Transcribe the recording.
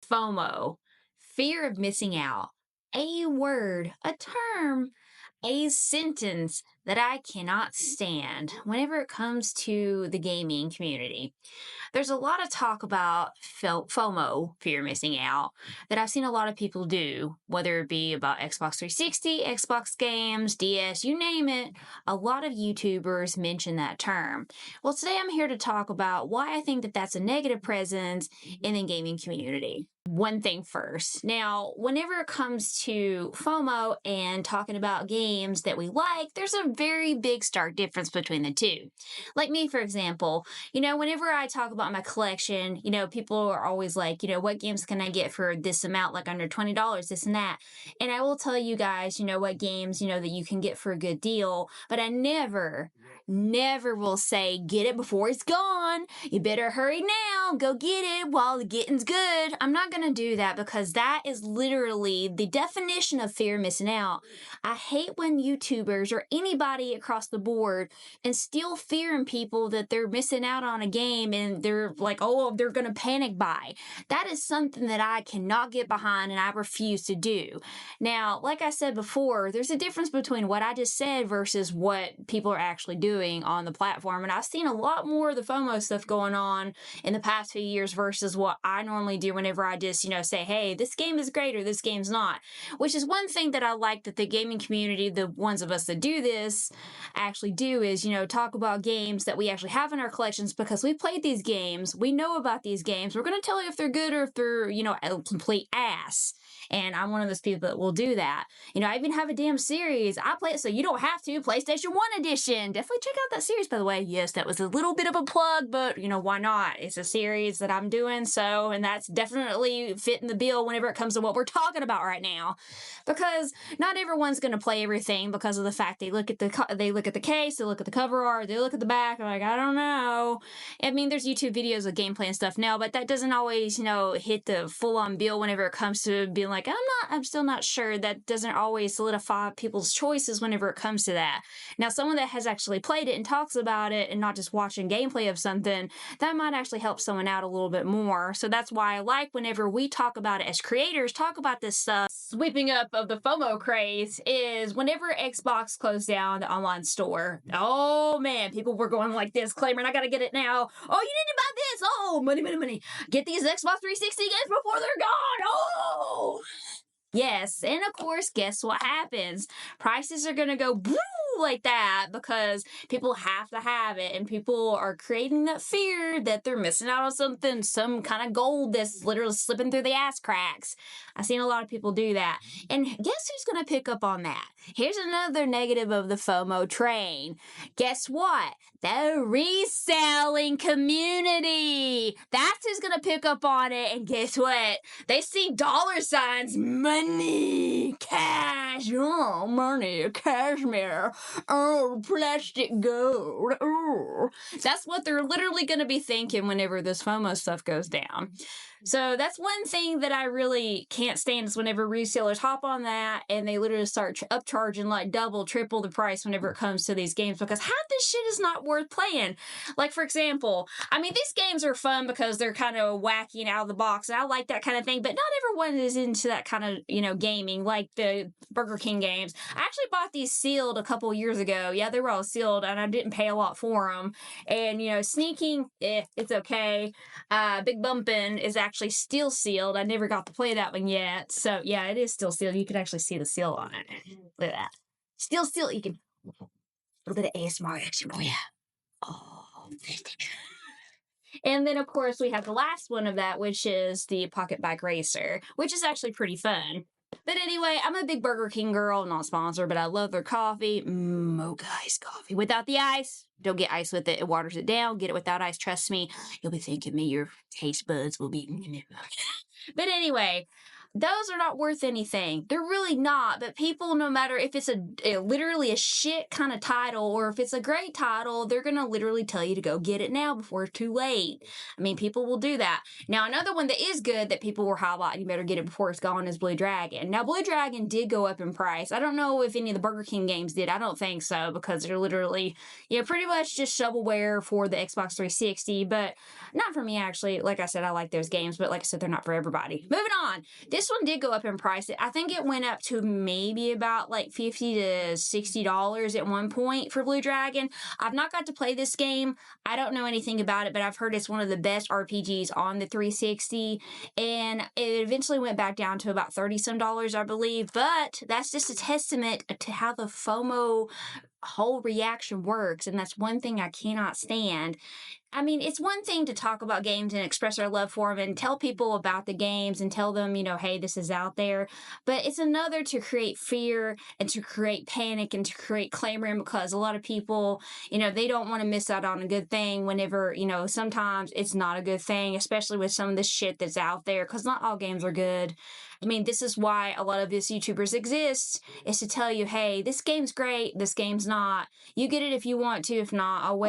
FOMO, fear of missing out. A word, a term, a sentence that I cannot stand whenever it comes to the gaming community. There's a lot of talk about FOMO, fear of missing out, that I've seen a lot of people do, whether it be about Xbox 360, Xbox games, DS, you name it. A lot of YouTubers mention that term. Well, today I'm here to talk about why I think that that's a negative presence in the gaming community. One thing first. Now, whenever it comes to FOMO and talking about games that we like, there's a very big stark difference between the two. Like me, for example, whenever I talk about my collection, people are always like, what games can I get for this amount, like under $20, this and that. And I will tell you guys, what games, that you can get for a good deal, but I never will say, get it before it's gone. You better hurry now. Go get it while the getting's good. I'm not going to do that because that is literally the definition of fear of missing out. I hate when YouTubers or anybody across the board instill fear in people that they're missing out on a game and they're like, oh, they're going to panic buy. That is something that I cannot get behind and I refuse to do. Now, like I said before, there's a difference between what I just said versus what people are actually doing on the platform. And I've seen a lot more of the FOMO stuff going on in the past few years versus what I normally do whenever I just, say, hey, this game is great or this game's not. Which is one thing that I like that the gaming community, the ones of us that do this, actually do is, talk about games that we actually have in our collections because we played these games. We know about these games. We're going to tell you if they're good or if they're, a complete ass. And I'm one of those people that will do that. I even have a damn series. I play it so you don't have to. PlayStation 1 edition. Definitely check out that series, by the way. Yes, that was a little bit of a plug, but, why not? It's a series that I'm doing, so, and that's definitely fitting the bill whenever it comes to what we're talking about right now. Because not everyone's going to play everything because of the fact they look at the case, they look at the cover art, they look at the back, they're like, I don't know. I mean, there's YouTube videos of gameplay and stuff now, but that doesn't always, hit the full-on bill whenever it comes to being like, I'm still not sure. That doesn't always solidify people's choices whenever it comes to that. Now, someone that has actually played it and talks about it and not just watching gameplay of something, that might actually help someone out a little bit more. So that's why I like whenever we talk about it as creators, talk about this stuff. Sweeping up of the FOMO craze is whenever Xbox closed down the online store. Oh man, people were going like this, claiming I gotta get it now. Oh, you need to buy this. Oh, money. Get these Xbox 360 games before they're gone. Oh! Yes, and of course, guess what happens? Prices are going to go boom like that because people have to have it, and people are creating that fear that they're missing out on something, some kind of gold that's literally slipping through the ass cracks. I've seen a lot of people do that. And guess who's going to pick up on that? Here's another negative of the FOMO train. Guess what? The reselling community. That's who's going to pick up on it, and guess what? They see dollar signs, money, cash, oh, money, cashmere, oh, plastic gold, oh. That's what they're literally going to be thinking whenever this FOMO stuff goes down. So that's one thing that I really can't stand is whenever resellers hop on that and they literally start upcharging like double, triple the price whenever it comes to these games because half this shit is not worth playing. Like, for example, I mean, these games are fun because they're kind of wacky and out of the box, and I like that kind of thing, but not everyone is into that kind of, gaming, like the Burger King games. I actually bought these sealed a couple years ago. Yeah, they were all sealed, and I didn't pay a lot for them. And, sneaking, it's okay. Big Bumpin' is actually still sealed. I never got to play that one yet. So, yeah, it is still sealed. You can actually see the seal on it. Look at that. Still sealed. You can... A little bit of ASMR action for you. Oh, and then, of course, we have the last one of that, which is the Pocket Bike Racer, which is actually pretty fun. But anyway, I'm a big Burger King girl, not sponsored, but I love their coffee. Mocha iced coffee. Without the ice, don't get ice with it. It waters it down. Get it without ice. Trust me, you'll be thanking me. Your taste buds will be... But anyway, those are not worth anything. They're really not. But people, no matter if it's literally a shit kind of title or if it's a great title, they're gonna literally tell you to go get it now before it's too late. I mean, people will do that. Now, another one that is good that people were highlighting, you better get it before it's gone, is Blue Dragon. Now, Blue Dragon did go up in price. I don't know if any of the Burger King games did. I don't think so, because they're literally, pretty much just shovelware for the Xbox 360. But not for me, actually. Like I said, I like those games, but like I said, they're not for everybody. Moving on. This one did go up in price. I think it went up to maybe about like $50 to $60 at one point for Blue Dragon. I've not got to play this game. I don't know anything about it, but I've heard it's one of the best RPGs on the 360. And it eventually went back down to about 30 some dollars, I believe. But that's just a testament to how the FOMO whole reaction works. And that's one thing I cannot stand. I mean, it's one thing to talk about games and express our love for them and tell people about the games and tell them, hey, this is out there. But it's another to create fear and to create panic and to create clamoring, because a lot of people, they don't want to miss out on a good thing whenever, sometimes it's not a good thing, especially with some of the shit that's out there, because not all games are good. I mean, this is why a lot of these YouTubers exist, is to tell you, hey, this game's great, this game's not. You get it if you want to, if not, oh well.